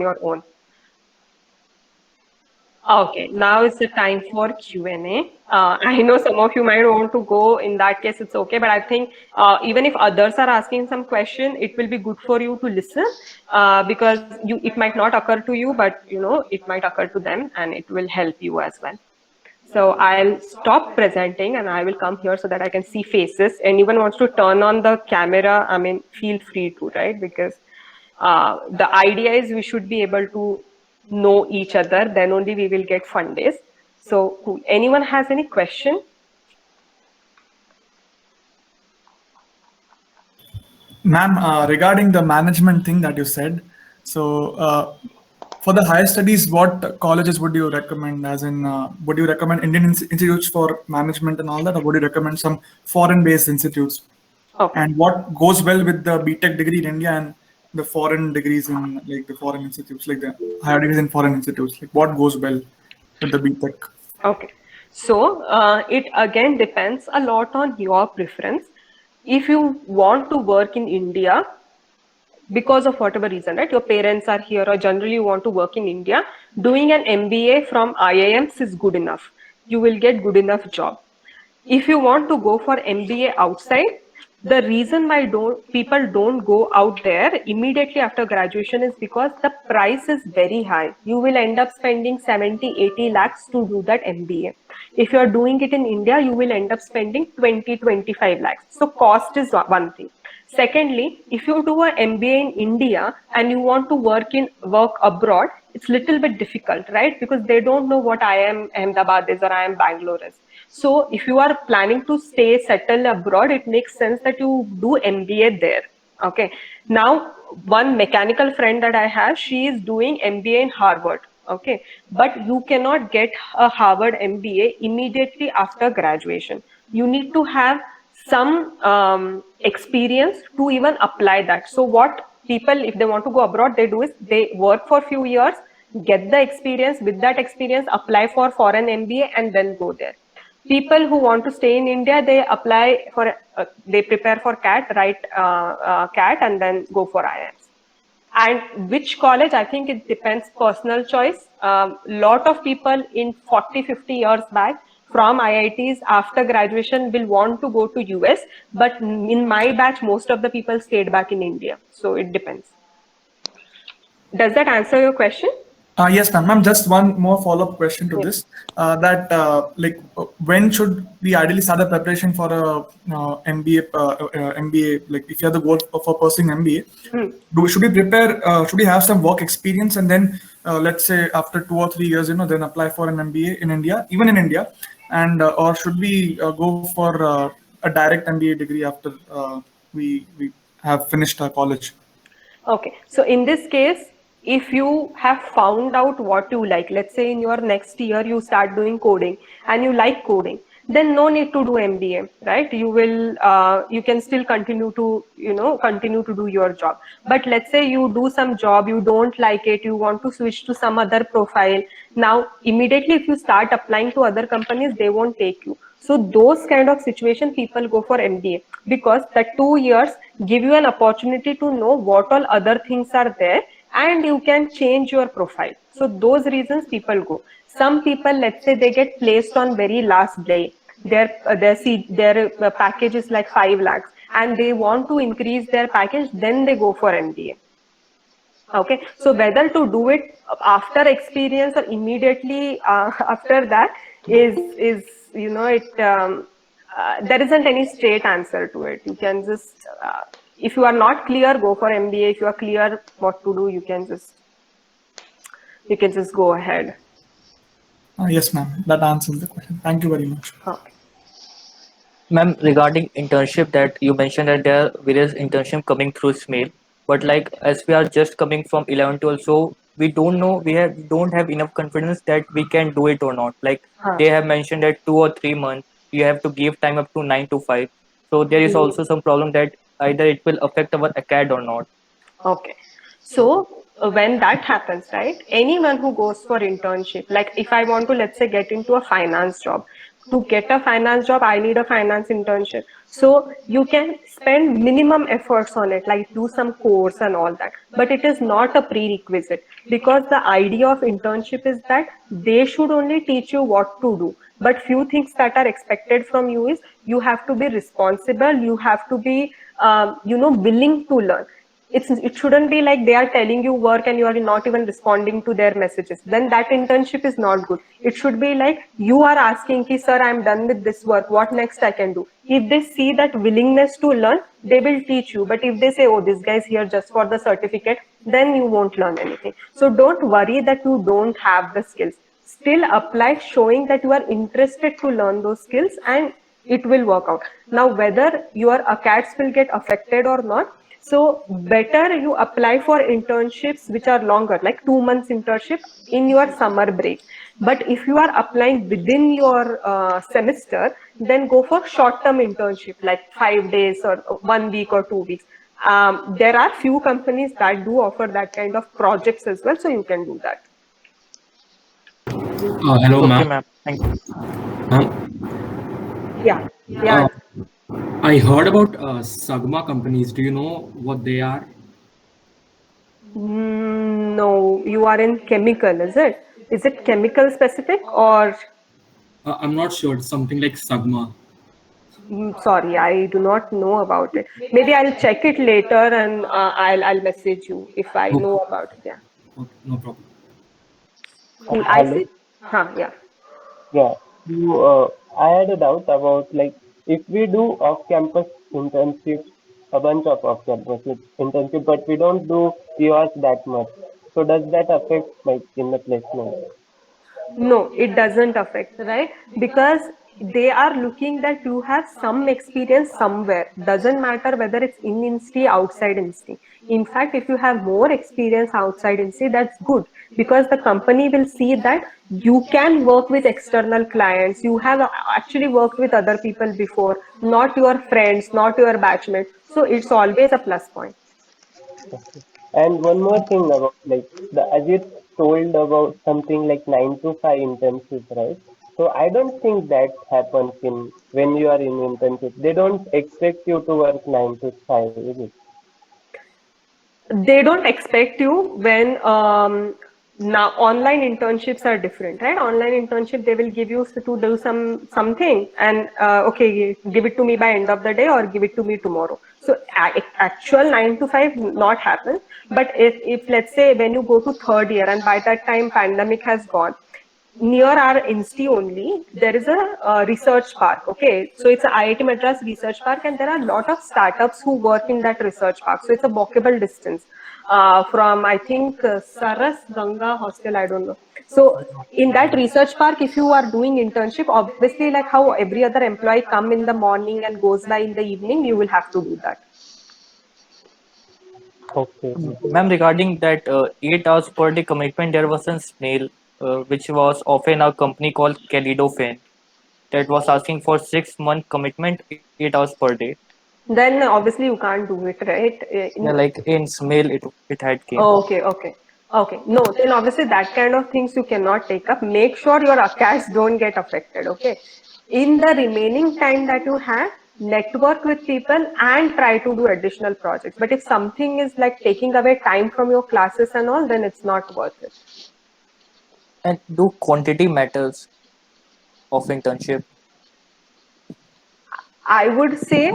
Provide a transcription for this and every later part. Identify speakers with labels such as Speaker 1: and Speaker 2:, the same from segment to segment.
Speaker 1: your own. Okay, now is the time for Q&A. I know some of you might want to go. In that case, it's okay. But I think even if others are asking some question, it will be good for you to listen because it might not occur to you, but it might occur to them, and it will help you as well. So I'll stop presenting and I will come here so that I can see faces. Anyone wants to turn on the camera, I mean, feel free to, right? Because the idea is we should be able to know each other, then only we will get fun days. So cool. Anyone has any question?
Speaker 2: Ma'am, regarding the management thing that you said, so for the higher studies, what colleges would you recommend? As in, would you recommend Indian institutes for management and all that, or would you recommend some foreign-based institutes?
Speaker 1: Okay.
Speaker 2: And what goes well with the BTech degree in India and the foreign degrees in like the foreign institutes, like the higher degrees in foreign institutes? Like what goes well with the BTech?
Speaker 1: Okay. So it again depends a lot on your preference. If you want to work in India, because of whatever reason, right? Your parents are here or generally you want to work in India, doing an MBA from IIMs is good enough. You will get good enough job. If you want to go for MBA outside, the reason why people don't go out there immediately after graduation is because the price is very high. You will end up spending 70, 80 lakhs to do that MBA. If you are doing it in India, you will end up spending 20, 25 lakhs. So cost is one thing. Secondly, if you do an MBA in India and you want to work abroad, it's little bit difficult, right? Because they don't know what IIM Ahmedabad is or IIM Bangalore is. So if you are planning to stay, settle abroad, it makes sense that you do MBA there. Okay. Now, one mechanical friend that I have, she is doing MBA in Harvard. Okay. But you cannot get a Harvard MBA immediately after graduation. You need to have some experience to even apply that. So what people, if they want to go abroad, they do is they work for a few years, get the experience. With that experience, apply for foreign MBA and then go there. People who want to stay in India, they apply for, they prepare for CAT, write CAT, and then go for IIMs. And which college, I think it depends, personal choice. Lot of people in 40, 50 years back from IITs after graduation will want to go to US, but in my batch, most of the people stayed back in India. So it depends. Does that answer your question?
Speaker 2: Yes, ma'am. Ma'am, just one more follow-up question to
Speaker 1: Yeah.
Speaker 2: this. When should we ideally start the preparation for a MBA? MBA, like if you have the goal for pursuing MBA, should we prepare? Should we have some work experience and then, let's say, after 2 or 3 years, then apply for an MBA in India, even in India, and or should we go for a direct MBA degree after we have finished our college?
Speaker 1: Okay, so in this case, if you have found out what you like, let's say in your next year you start doing coding and you like coding, then no need to do MBA, right? You can still continue to, continue to do your job. But let's say you do some job, you don't like it, you want to switch to some other profile. Now, immediately if you start applying to other companies, they won't take you. So those kind of situation, people go for MBA because the 2 years give you an opportunity to know what all other things are there and you can change your profile. So those reasons people go. Some people, let's say they get placed on very last day. Their package is like 5 lakhs and they want to increase their package, then they go for MBA. Okay, so whether to do it after experience or immediately after that is it there isn't any straight answer to it. You can just if you are not clear, go for MBA. If you are clear what to do, you can just go ahead.
Speaker 2: Yes, ma'am. That answers the question. Thank you very much.
Speaker 1: Okay.
Speaker 3: Ma'am, regarding internship that you mentioned that there are various internship coming through SMAIL, but like as we are just coming from 11 12, so we don't know, don't have enough confidence that we can do it or not. Like
Speaker 1: Huh.
Speaker 3: they have mentioned that 2 or 3 months you have to give time up to 9 to 5. So there is also some problem that either it will affect our acad or not.
Speaker 1: Okay. So when that happens, right, anyone who goes for internship, like if I want to, let's say, get into a finance job, to get a finance job, I need a finance internship. So you can spend minimum efforts on it, like do some course and all that. But it is not a prerequisite, because the idea of internship is that they should only teach you what to do. But few things that are expected from you is you have to be responsible, you have to be, willing to learn. It shouldn't be like they are telling you work and you are not even responding to their messages. Then that internship is not good. It should be like you are asking ki, sir, I'm done with this work, what next I can do. If they see that willingness to learn, they will teach you. But if they say, oh, this guy is here just for the certificate, then you won't learn anything. So don't worry that you don't have the skills. Still apply, showing that you are interested to learn those skills, and it will work out. Now whether your acats will get affected or not, so better you apply for internships which are longer, like 2 months internship in your summer break. But if you are applying within your semester, then go for short-term internship, like 5 days or 1 week or 2 weeks. There are few companies that do offer that kind of projects as well, so you can do that.
Speaker 4: Hello,
Speaker 3: Okay,
Speaker 4: ma'am.
Speaker 3: ma'am. Thank you.
Speaker 1: Yeah, yeah.
Speaker 4: Uh, I heard about Sagma companies. Do you know what they are?
Speaker 1: No, you are in chemical, is it? Is it chemical specific or?
Speaker 4: I'm not sure. It's something like Sagma.
Speaker 1: Sorry, I do not know about it. Maybe I'll check it later and I'll message you if I
Speaker 4: Okay,
Speaker 1: know about it. Yeah.
Speaker 4: okay, no problem.
Speaker 1: Cool. I
Speaker 5: Hello.
Speaker 1: see. Huh, yeah.
Speaker 5: Yeah. So, I had a doubt about like if we do off-campus internships, a bunch of off-campus internship, but we don't do yours that much. So does that affect like in the placement?
Speaker 1: No, it doesn't affect, right? Because they are looking that you have some experience somewhere. Doesn't matter whether it's in Insti, outside Insti. In fact, if you have more experience outside Insti, that's good, because the company will see that you can work with external clients. You have actually worked with other people before, not your friends, not your batchmates. So it's always a plus point.
Speaker 5: And one more thing about like the Ajit told about something like 9 to 5 internship, right? So I don't think that happens in when you are in internship. They don't expect you to work 9 to 5, is it?
Speaker 1: They don't expect you when now online internships are different, right? Online internship, they will give you to do something, and okay, give it to me by end of the day or give it to me tomorrow. So actual 9 to 5 not happen. But if let's say when you go to third year and by that time pandemic has gone, near our Insti only, there is a research park. Okay, so it's a IIT Madras research park, and there are a lot of startups who work in that research park. So it's a walkable distance from, I think, Saras Ganga Hostel. I don't know. So in that research park, if you are doing internship, obviously, like how every other employee come in the morning and goes by in the evening, you will have to do that.
Speaker 5: Okay.
Speaker 3: Ma'am, regarding that 8 hours per day commitment, there was a snail which was often a company called Calidofan that was asking for 6 month commitment, 8 hours per day.
Speaker 1: Then obviously you can't do it, right?
Speaker 3: Yeah, like in Smail, it had came.
Speaker 1: Oh, okay, okay. Okay. No, then obviously that kind of things you cannot take up. Make sure your accounts don't get affected. Okay. In the remaining time that you have, network with people and try to do additional projects. But if something is like taking away time from your classes and all, then it's not worth it.
Speaker 3: And do quantity matters of internship?
Speaker 1: I would say,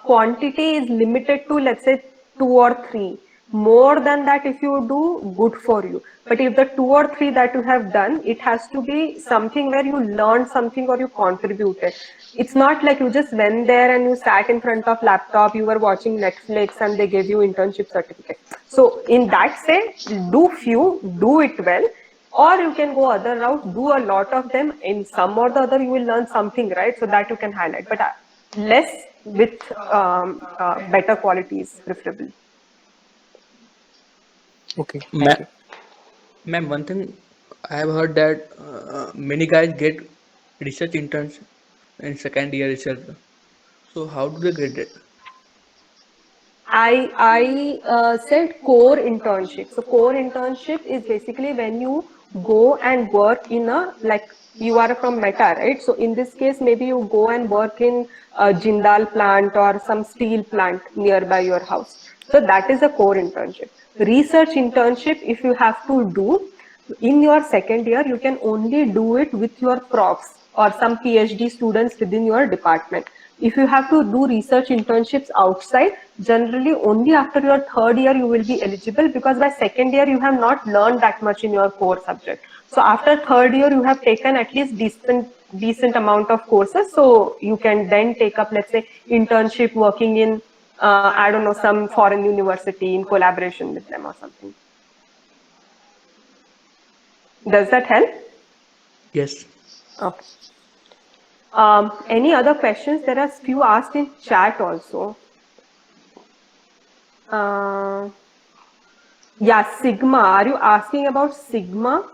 Speaker 1: quantity is limited to, let's say, 2 or 3. More than that, if you do, good for you. But if the 2 or 3 that you have done, it has to be something where you learned something or you contributed. It's not like you just went there and you sat in front of laptop, you were watching Netflix and they gave you internship certificate. So in that say, do few, do it well, or you can go other route, do a lot of them. In some or the other, you will learn something, right? So that you can highlight, but less with better qualities, preferably.
Speaker 3: Okay, thank
Speaker 6: Ma-
Speaker 3: you.
Speaker 6: Ma'am, one thing I have heard that many guys get research interns in second year itself. So how do they get it?
Speaker 1: I said core internship. So core internship is basically when you go and work in a, like, you are from Meta, right? So in this case, maybe you go and work in a Jindal plant or some steel plant nearby your house. So that is a core internship. Research internship, if you have to do in your second year, you can only do it with your profs or some PhD students within your department. If you have to do research internships outside, generally only after your third year you will be eligible, because by second year you have not learned that much in your core subject. So after third year you have taken at least decent amount of courses, so you can then take up, let's say, internship working in I don't know, some foreign university in collaboration with them or something. Does that help?
Speaker 6: Yes.
Speaker 1: Okay. Any other questions? There are few asked in chat also. Uh, yeah, Sigma. Are you asking about Sigma?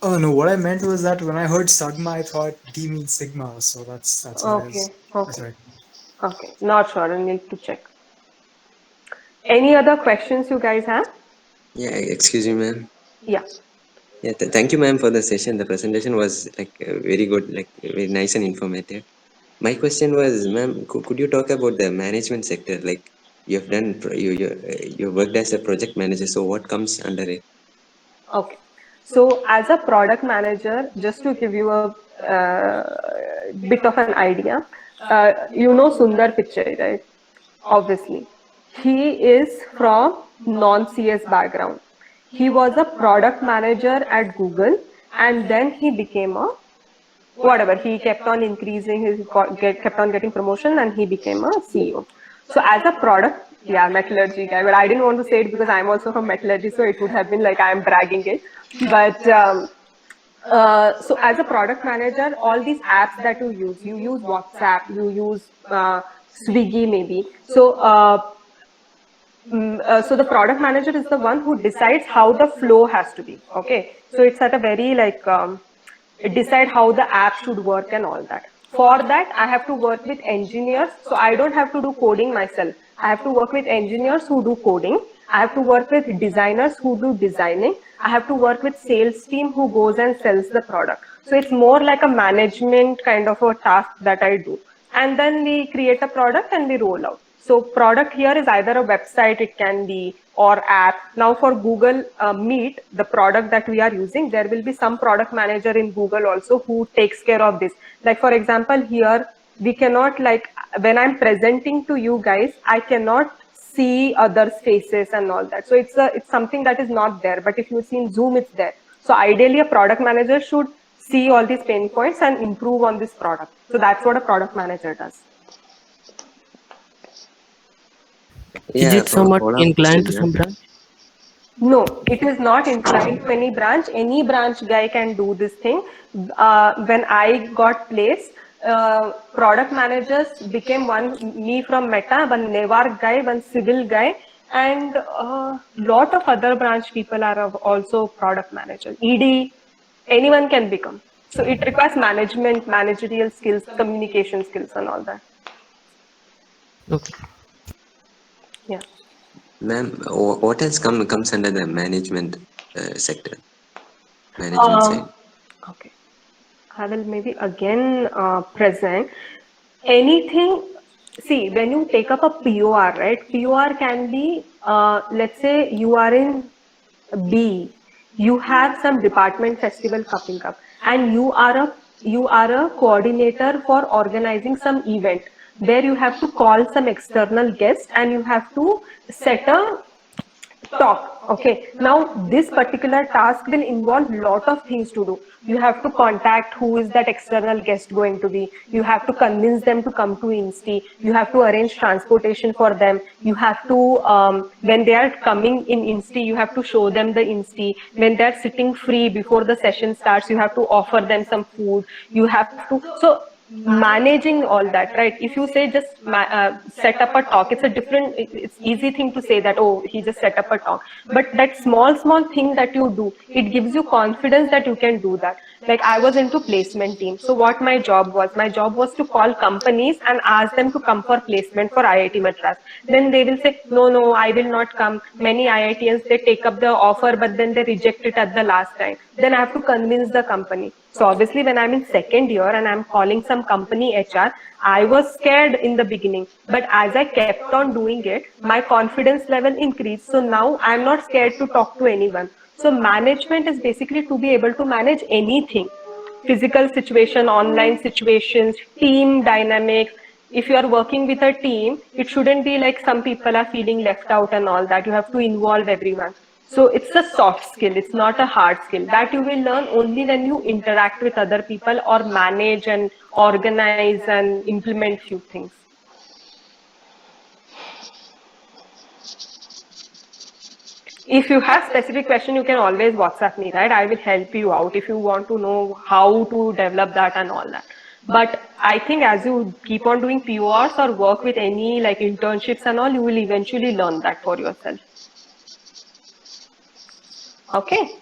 Speaker 7: Oh no, what I meant was that when I heard Sagma, I thought D means Sigma, so that's what I was.
Speaker 1: Okay,
Speaker 7: That's
Speaker 1: okay,
Speaker 7: right.
Speaker 1: okay. Not sure. I need to check. Any other questions you guys have?
Speaker 8: Yeah, excuse me, ma'am.
Speaker 1: Yeah.
Speaker 8: Yeah, thank you, ma'am, for the session. The presentation was like very good, like very nice and informative. My question was, ma'am, could you talk about the management sector? Like you have done, you worked as a project manager. So what comes under it?
Speaker 1: Okay. So as a product manager, just to give you a bit of an idea, you know Sundar Pichai, right? Obviously. He is from non-CS background. He was a product manager at Google, and then he became a whatever, he kept on increasing, kept on getting promotion, and he became a CEO. So as a product, yeah, metallurgy guy, but I didn't want to say it because I'm also from metallurgy, so it would have been like I'm bragging it. But so as a product manager, all these apps that you use WhatsApp, you use Swiggy maybe. So so the product manager is the one who decides how the flow has to be. Okay, so it's at a very like decide how the app should work and all that. For that, I have to work with engineers, so I don't have to do coding myself. I have to work with engineers who do coding. I have to work with designers who do designing. I have to work with sales team who goes and sells the product. So it's more like a management kind of a task that I do. And then we create a product and we roll out. So product here is either a website, it can be, or app. Now for Google Meet, the product that we are using, there will be some product manager in Google also who takes care of this. Like for example, here we cannot, like when I'm presenting to you guys, I cannot see others' faces and all that. So it's something that is not there. But if you see in Zoom, it's there. So ideally, a product manager should see all these pain points and improve on this product. So that's what a product manager does.
Speaker 9: Is
Speaker 8: Yeah,
Speaker 9: it somewhat
Speaker 8: follow-up
Speaker 9: inclined to
Speaker 8: question,
Speaker 9: some
Speaker 8: ma'am.
Speaker 9: branch?
Speaker 1: No, it is not inclined to any branch. Any branch guy can do this thing. When I got placed, product managers became me from Meta, one Newark guy, one civil guy, and a lot of other branch people are also product managers. ED, anyone can become. So it requires management, managerial skills, communication skills, and all that.
Speaker 9: Okay.
Speaker 1: Yeah.
Speaker 8: Ma'am, what else comes under the management sector, management side?
Speaker 1: Okay. I will maybe again present anything. See, when you take up a POR, right? POR can be, let's say you are in B, you have some department festival coming up, and you are a coordinator for organizing some event where you have to call some external guests and you have to set a talk. Okay, now this particular task will involve lot of things to do. You have to contact who is that external guest going to be, you have to convince them to come to Insti, you have to arrange transportation for them, you have to when they are coming in Insti, you have to show them the Insti. When they're sitting free before the session starts, you have to offer them some food, you have to, so managing all that, right? If you say just set up a talk, it's a different, it's easy thing to say that, oh, he just set up a talk, but that small thing that you do, it gives you confidence that you can do that. Like I was into placement team. So what my job was? My job was to call companies and ask them to come for placement for IIT Madras. Then they will say, no, no, I will not come. Many IITians, they take up the offer, but then they reject it at the last time. Then I have to convince the company. So obviously when I'm in second year and I'm calling some company HR, I was scared in the beginning, but as I kept on doing it, my confidence level increased. So now I'm not scared to talk to anyone. So management is basically to be able to manage anything: physical situation, online situations, team dynamics. If you are working with a team, it shouldn't be like some people are feeling left out and all that. You have to involve everyone. So it's a soft skill, it's not a hard skill that you will learn only when you interact with other people or manage and organize and implement few things. If you have specific question, you can always WhatsApp me, right? I will help you out if you want to know how to develop that and all that. But I think as you keep on doing PORs or work with any like internships and all, you will eventually learn that for yourself. Okay.